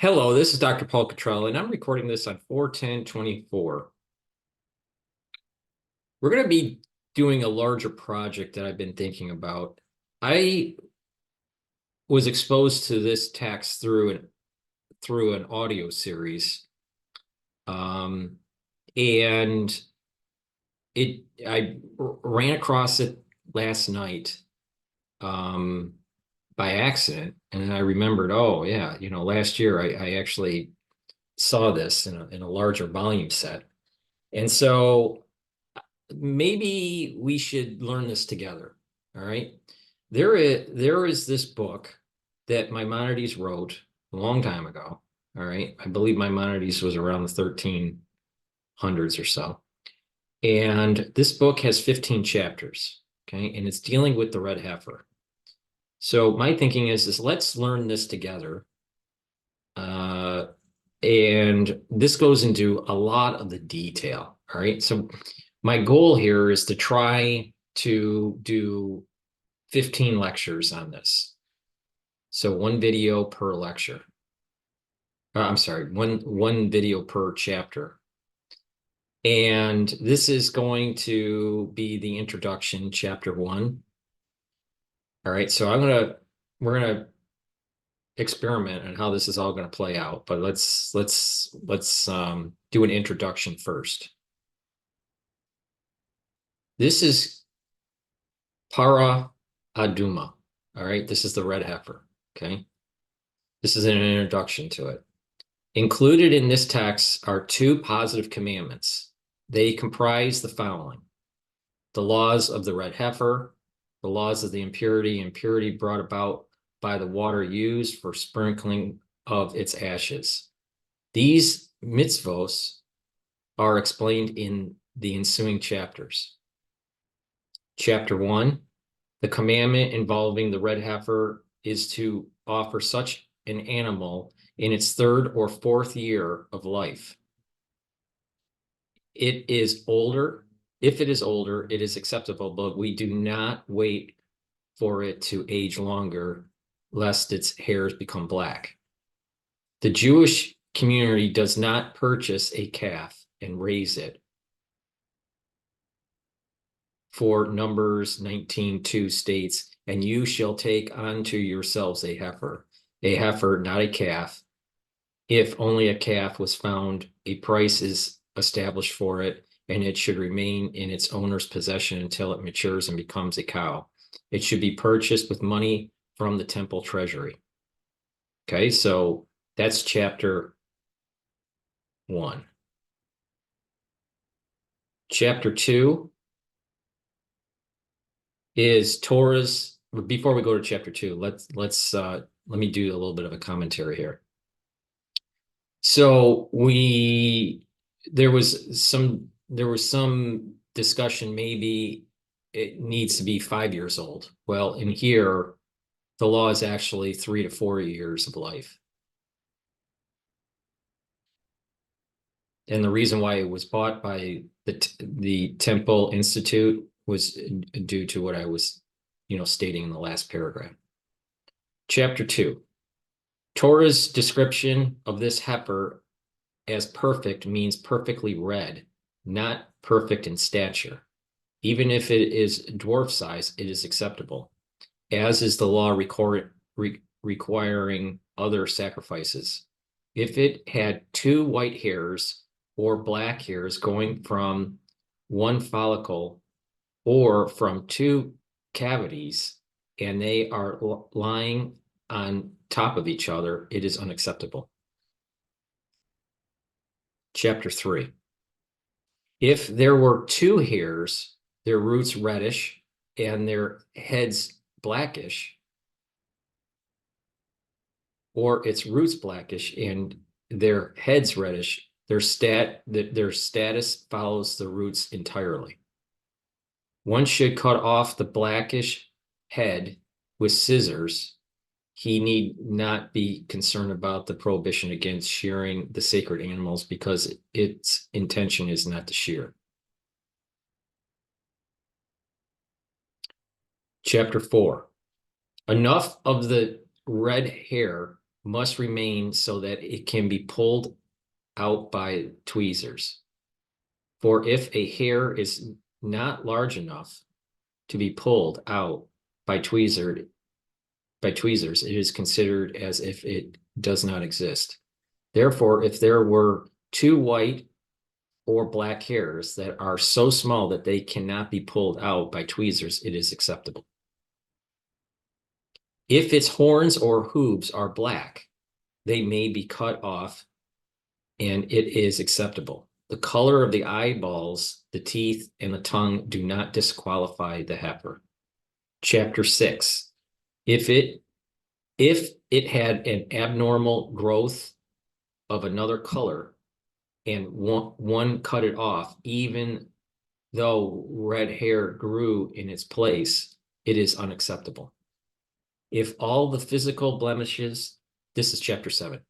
Hello, this is Dr. Paul Cottrell, and I'm recording this on 4/10/24. We're going to be doing a larger project that I've been thinking about. I was exposed to this text through an audio series, um, and I ran across it last night by accident, and then I remembered, oh yeah, last year I actually saw this in a larger volume set, and so maybe we should learn this together. All right. There is this book that Maimonides wrote a long time ago. All right. I believe Maimonides was around the 1300s or so. And this book has 15 chapters. Okay. And it's dealing with the red heifer. So my thinking is let's learn this together. Uh, and this goes into a lot of the detail. All right. So my goal here is to try to do 15 lectures on this. So one video per lecture. I'm sorry, one video per chapter. And this is going to be the introduction, chapter 1. All right, so we're gonna experiment on how this is all going to play out, but let's do an introduction first. This is Parah Adumah. All right, this is the red heifer. Okay, this is an introduction to it. Included in this text are 2 positive commandments. They comprise the following: the laws of the red heifer, the laws of the impurity brought about by the water used for sprinkling of its ashes. These mitzvos are explained in the ensuing chapters. Chapter 1, the commandment involving the red heifer is to offer such an animal in its 3rd or 4th year of life. It is older. If it is older, it is acceptable, but we do not wait for it to age longer, lest its hairs become black. The Jewish community does not purchase a calf and raise it. For Numbers 19:2 states, and you shall take unto yourselves a heifer, not a calf. If only a calf was found, a price is established for it, and it should remain in its owner's possession until it matures and becomes a cow. It should be purchased with money from the temple treasury. Okay, so that's chapter 1. Chapter 2 is Torah's. Before we go to chapter 2, let me do a little bit of a commentary here. So there was some discussion, maybe it needs to be 5 years old. Well, in here, the law is actually 3 to 4 years of life. And the reason why it was bought by the Temple Institute was due to what I was, stating in the last paragraph. Chapter 2. Torah's description of this heifer as perfect means perfectly red, not perfect in stature. Even if it is dwarf size, it is acceptable, as is the law requiring other sacrifices. If it had 2 white hairs or black hairs going from one follicle or from 2 cavities, and they are lying on top of each other, it is unacceptable. Chapter 3. If there were 2 hairs, their roots reddish and their heads blackish, or its roots blackish and their heads reddish, their status follows the roots entirely. One should cut off the blackish head with scissors. He need not be concerned about the prohibition against shearing the sacred animals because its intention is not to shear. Chapter 4. Enough of the red hair must remain so that it can be pulled out by tweezers. For if a hair is not large enough to be pulled out by tweezers, it is considered as if it does not exist. Therefore, if there were two white or black hairs that are so small that they cannot be pulled out by tweezers, it is acceptable. If its horns or hooves are black, they may be cut off and it is acceptable. The color of the eyeballs, the teeth, and the tongue do not disqualify the heifer. Chapter 6. If it had an abnormal growth of another color and one cut it off, even though red hair grew in its place, it is unacceptable. If all the physical blemishes, this is chapter 7,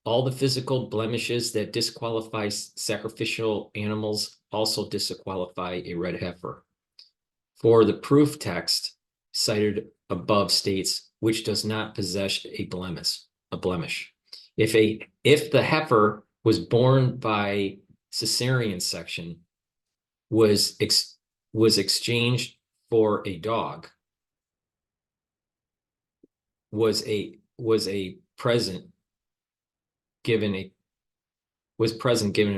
all the physical blemishes that disqualify sacrificial animals also disqualify a red heifer. For the proof text cited above states, which does not possess a blemish. If the heifer was born by cesarean section, was exchanged for a dog, was a present given a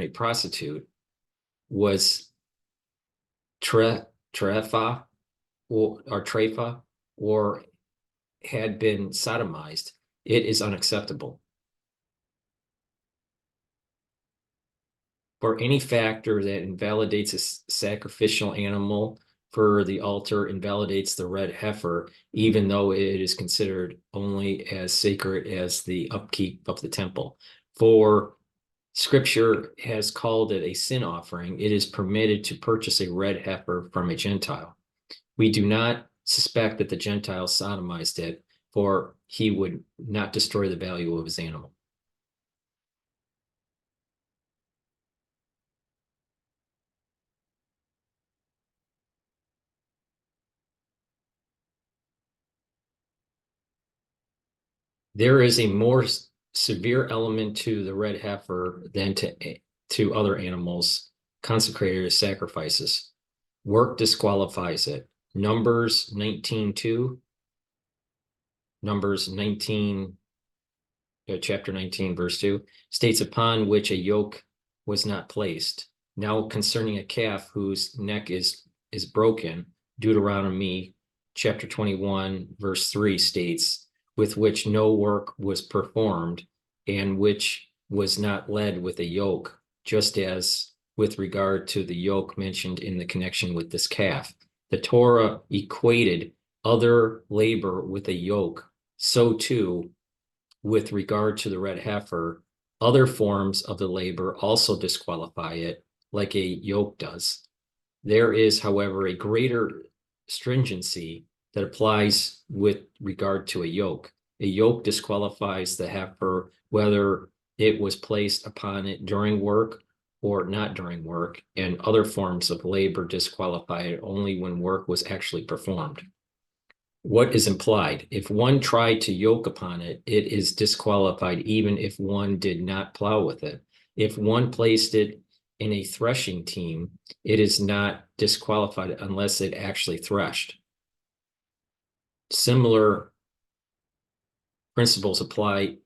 prostitute, was trefa or had been sodomized, it is unacceptable. For any factor that invalidates a sacrificial animal for the altar invalidates the red heifer, even though it is considered only as sacred as the upkeep of the temple. For Scripture has called it a sin offering, it is permitted to purchase a red heifer from a Gentile. We do not suspect that the Gentile sodomized it, for he would not destroy the value of his animal. There is a more severe element to the red heifer than to other animals consecrated as sacrifices. Work disqualifies it. Numbers 19:2, chapter 19, verse 2, states upon which a yoke was not placed. Now concerning a calf whose neck is broken, Deuteronomy chapter 21, verse 3 states, with which no work was performed and which was not led with a yoke, just as with regard to the yoke mentioned in the connection with this calf. The Torah equated other labor with a yoke. So too, with regard to the red heifer, other forms of the labor also disqualify it, like a yoke does. There is, however, a greater stringency that applies with regard to a yoke. A yoke disqualifies the heifer whether it was placed upon it during work or not during work, and other forms of labor disqualify it only when work was actually performed. What is implied? If one tried to yoke upon it, it is disqualified even if one did not plow with it. If one placed it in a threshing team, it is not disqualified unless it actually threshed. Similar principles apply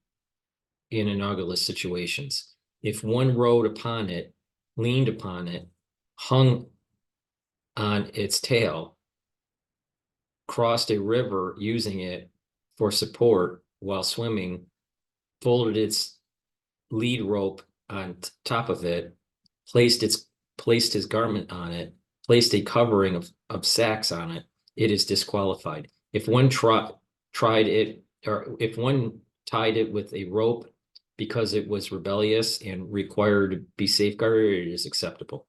in analogous situations. If one rode upon it, leaned upon it, hung on its tail, crossed a river using it for support while swimming, folded its lead rope on top of it, placed his garment on it, placed a covering of sacks on it, it is disqualified. If one tried it, or if one tied it with a rope because it was rebellious and required to be safeguarded, it is acceptable.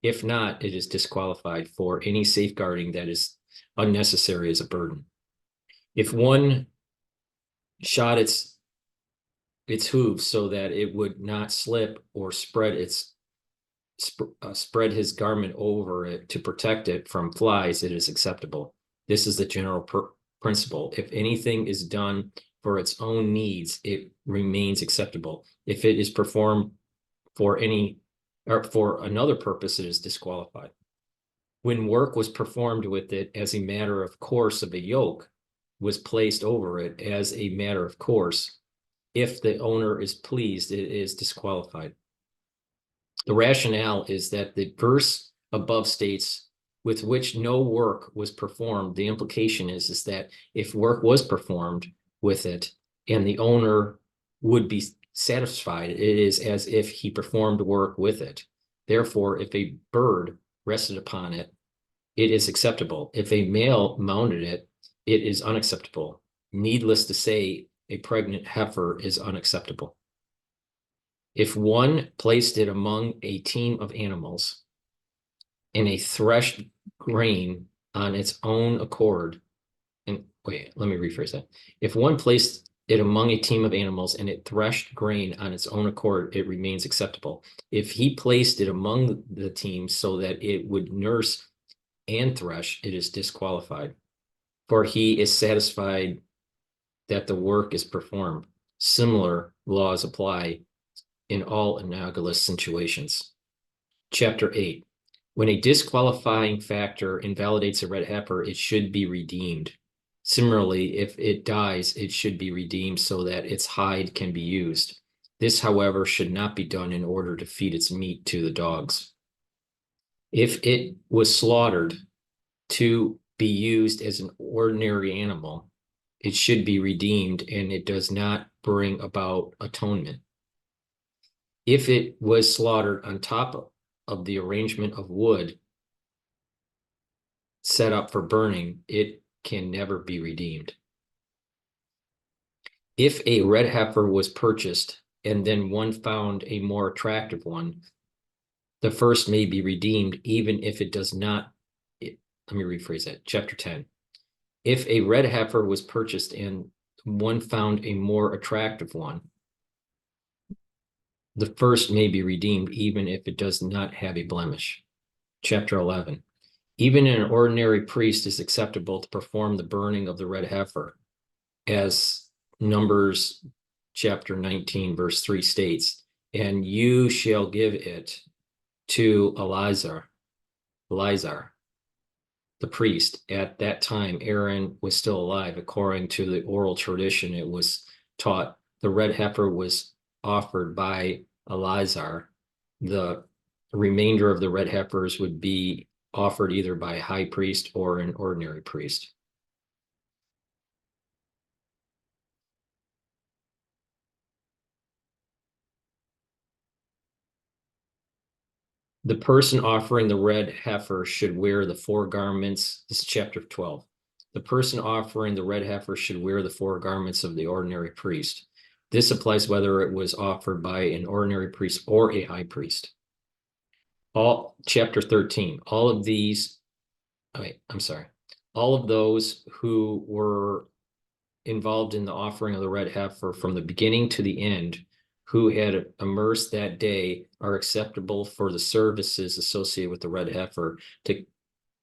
If not, it is disqualified for any safeguarding that is unnecessary as a burden. If one shot its hooves so that it would not slip or spread his garment over it to protect it from flies, it is acceptable. This is the general principle. If anything is done for its own needs, it remains acceptable. If it is performed for any or for another purpose, it is disqualified. When work was performed with it as a matter of course of a yoke was placed over it as a matter of course, if the owner is pleased, it is disqualified. The rationale is that the verse above states with which no work was performed. The implication is that if work was performed with it and the owner would be satisfied, it is as if he performed work with it. Therefore, if a bird rested upon it, it is acceptable. If a male mounted it, it is unacceptable. Needless to say, a pregnant heifer is unacceptable. If one placed it among a team of animals and a threshed grain on its own accord, and wait, let me rephrase that. If one placed it among a team of animals and it threshed grain on its own accord, it remains acceptable. If he placed it among the team so that it would nurse and thresh, it is disqualified, for he is satisfied that the work is performed. Similar laws apply in all analogous situations. Chapter 8. When a disqualifying factor invalidates a red heifer, it should be redeemed. Similarly, if it dies, it should be redeemed so that its hide can be used. This, however, should not be done in order to feed its meat to the dogs. If it was slaughtered to be used as an ordinary animal, it should be redeemed, and it does not bring about atonement. If it was slaughtered on top of the arrangement of wood set up for burning, it can never be redeemed. If a red heifer was purchased and then one found a more attractive one, the first may be redeemed even if it does not. Let me rephrase that. Chapter 10. If a red heifer was purchased and one found a more attractive one, the first may be redeemed even if it does not have a blemish. Chapter 11. Even an ordinary priest is acceptable to perform the burning of the red heifer, as Numbers chapter 19, verse 3 states, and you shall give it to Eleazar, the priest. At that time, Aaron was still alive. According to the oral tradition, it was taught the red heifer was offered by Eleazar. The remainder of the red heifers would be offered either by a high priest or an ordinary priest. The person offering the red heifer should wear the four garments. This is chapter 12. The person offering the red heifer should wear the four garments of the ordinary priest. This applies whether it was offered by an ordinary priest or a high priest. Chapter 13, all of these, all of those who were involved in the offering of the red heifer from the beginning to the end, who had immersed that day, are acceptable for the services associated with the red heifer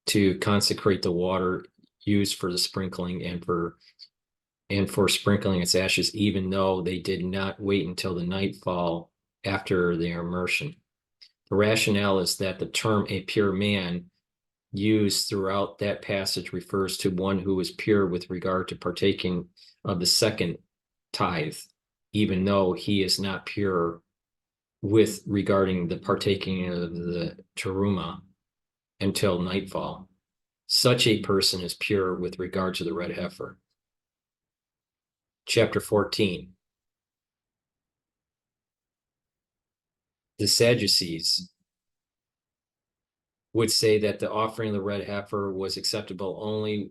to consecrate the water used for the sprinkling and for sprinkling its ashes, even though they did not wait until the nightfall after their immersion. The rationale is that the term a pure man used throughout that passage refers to one who is pure with regard to partaking of the second tithe, even though he is not pure with regarding the partaking of the teruma until nightfall. Such a person is pure with regard to the red heifer. Chapter 14. The Sadducees would say that the offering of the red heifer was acceptable only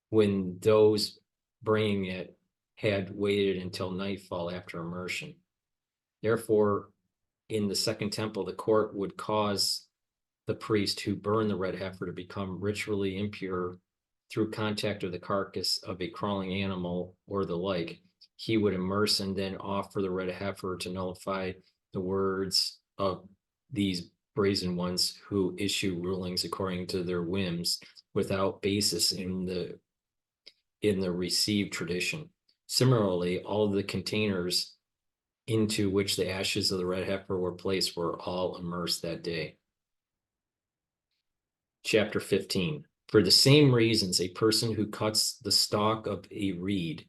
when those bringing it had waited until nightfall after immersion. Therefore, in the second temple, the court would cause the priest who burned the red heifer to become ritually impure through contact with the carcass of a crawling animal or the like. He would immerse and then offer the red heifer to nullify the words of these brazen ones who issue rulings according to their whims without basis in the received tradition. Similarly, all of the containers into which the ashes of the red heifer were placed were all immersed that day. Chapter 15. For the same reasons, a person who cuts the stalk of a reed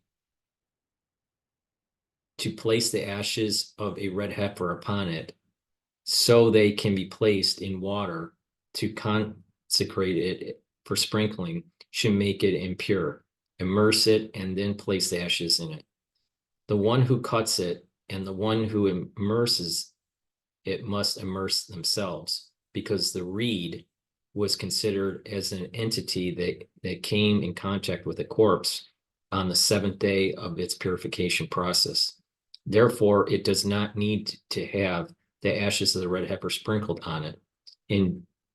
to place the ashes of a red heifer upon it, so they can be placed in water to consecrate it for sprinkling, should make it impure, immerse it, and then place the ashes in it. The one who cuts it and the one who immerses it must immerse themselves, because the reed was considered as an entity that came in contact with a corpse on the seventh day of its purification process. Therefore, it does not need to have the ashes of the red heifer sprinkled on it.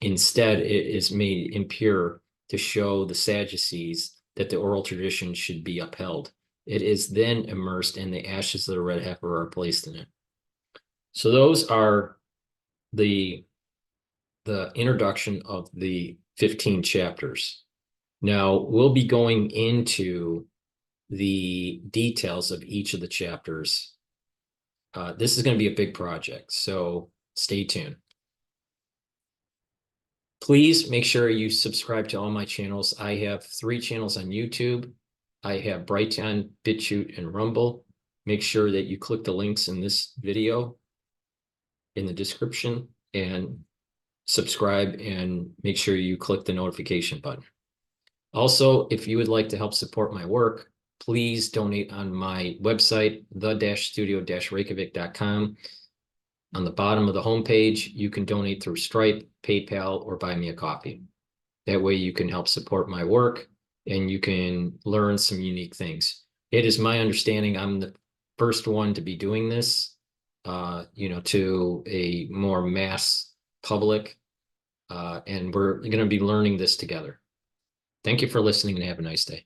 Instead, it is made impure to show the Sadducees that the oral tradition should be upheld. It is then immersed, and the ashes of the red heifer are placed in it. So those are the introduction of the 15 chapters. Now, we'll be going into the details of each of the chapters. This is going to be a big project, so stay tuned. Please make sure you subscribe to all my channels. I have 3 channels on YouTube. I have Brighteon, Bitchute, and Rumble. Make sure that you click the links in this video in the description and subscribe, and make sure you click the notification button. Also, if you would like to help support my work, please donate on my website, the-studio-reykjavik.com. On the bottom of the homepage, you can donate through Stripe, PayPal, or buy me a coffee. That way you can help support my work and you can learn some unique things. It is my understanding I'm the first one to be doing this, to a more mass public, and we're going to be learning this together. Thank you for listening and have a nice day.